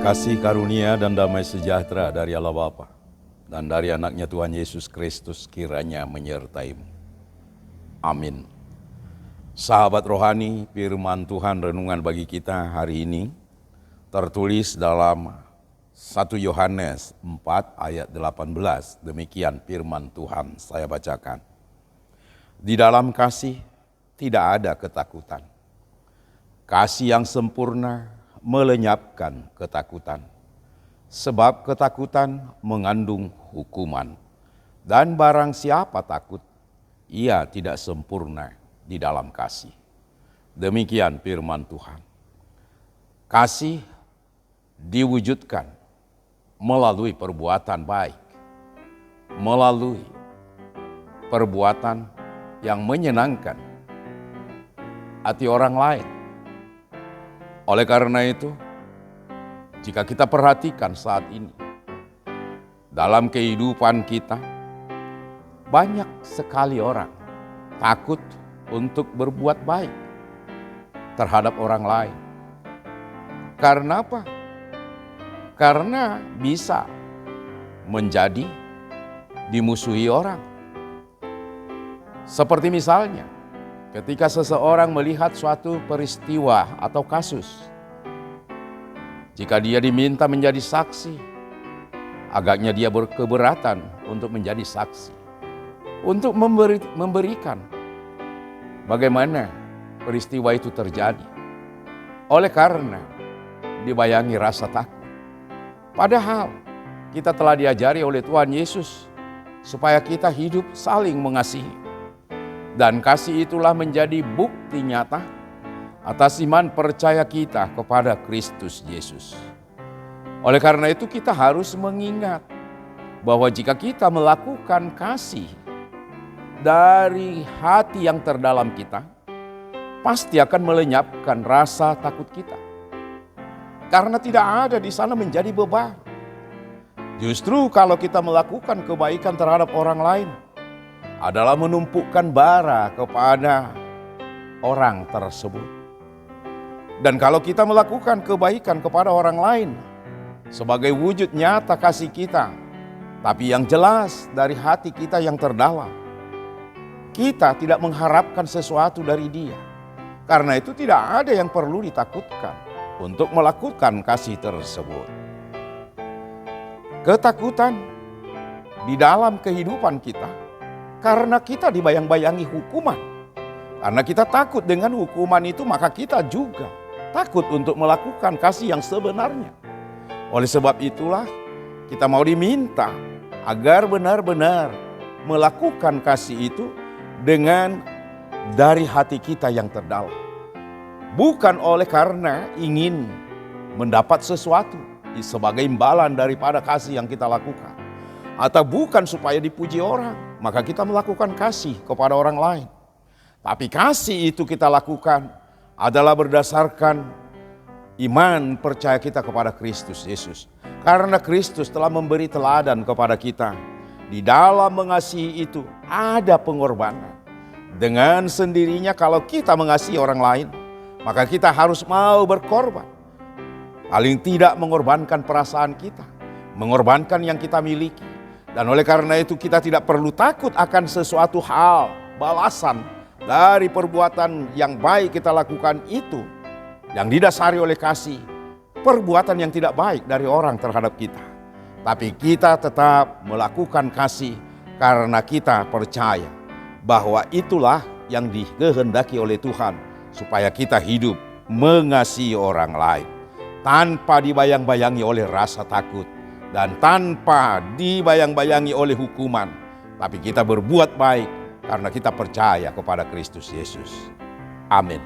Kasih karunia dan damai sejahtera dari Allah Bapa dan dari anaknya Tuhan Yesus Kristus kiranya menyertaimu. Amin. Sahabat rohani, firman Tuhan renungan bagi kita hari ini tertulis dalam 1 Yohanes 4 ayat 18. Demikian firman Tuhan, saya bacakan. Di dalam kasih tidak ada ketakutan. Kasih yang sempurna melenyapkan ketakutan, sebab ketakutan mengandung hukuman, dan barang siapa takut, ia tidak sempurna di dalam kasih. Demikian firman Tuhan. Kasih diwujudkan melalui perbuatan baik, melalui perbuatan yang menyenangkan hati orang lain. Oleh karena itu, jika kita perhatikan saat ini, dalam kehidupan kita, banyak sekali orang takut untuk berbuat baik terhadap orang lain. Karena apa? Karena bisa menjadi dimusuhi orang. Seperti misalnya, ketika seseorang melihat suatu peristiwa atau kasus, jika dia diminta menjadi saksi, agaknya dia berkeberatan untuk menjadi saksi, untuk memberikan bagaimana peristiwa itu terjadi. Oleh karena dibayangi rasa takut. Padahal kita telah diajari oleh Tuhan Yesus supaya kita hidup saling mengasihi. Dan kasih itulah menjadi bukti nyata atas iman percaya kita kepada Kristus Yesus. Oleh karena itu kita harus mengingat bahwa jika kita melakukan kasih dari hati yang terdalam kita, pasti akan melenyapkan rasa takut kita. Karena tidak ada di sana menjadi beban. Justru kalau kita melakukan kebaikan terhadap orang lain, adalah menumpukan bara kepada orang tersebut. Dan kalau kita melakukan kebaikan kepada orang lain sebagai wujud nyata kasih kita, tapi yang jelas dari hati kita yang terdalam, kita tidak mengharapkan sesuatu dari dia. Karena itu tidak ada yang perlu ditakutkan untuk melakukan kasih tersebut. Ketakutan di dalam kehidupan kita karena kita dibayang-bayangi hukuman. Karena kita takut dengan hukuman itu, maka kita juga takut untuk melakukan kasih yang sebenarnya. Oleh sebab itulah kita mau diminta agar benar-benar melakukan kasih itu dengan dari hati kita yang terdalam. Bukan oleh karena ingin mendapat sesuatu sebagai imbalan daripada kasih yang kita lakukan. Atau bukan supaya dipuji orang, maka kita melakukan kasih kepada orang lain. Tapi kasih itu kita lakukan adalah berdasarkan iman percaya kita kepada Kristus Yesus. Karena Kristus telah memberi teladan kepada kita. Di dalam mengasihi itu ada pengorbanan. Dengan sendirinya kalau kita mengasihi orang lain, maka kita harus mau berkorban. Paling tidak mengorbankan perasaan kita, mengorbankan yang kita miliki. Dan oleh karena itu kita tidak perlu takut akan sesuatu hal, balasan dari perbuatan yang baik kita lakukan itu, yang didasari oleh kasih, perbuatan yang tidak baik dari orang terhadap kita. Tapi kita tetap melakukan kasih karena kita percaya bahwa itulah yang dikehendaki oleh Tuhan, supaya kita hidup mengasihi orang lain, tanpa dibayang-bayangi oleh rasa takut. Dan tanpa dibayang-bayangi oleh hukuman, tapi kita berbuat baik karena kita percaya kepada Kristus Yesus. Amin.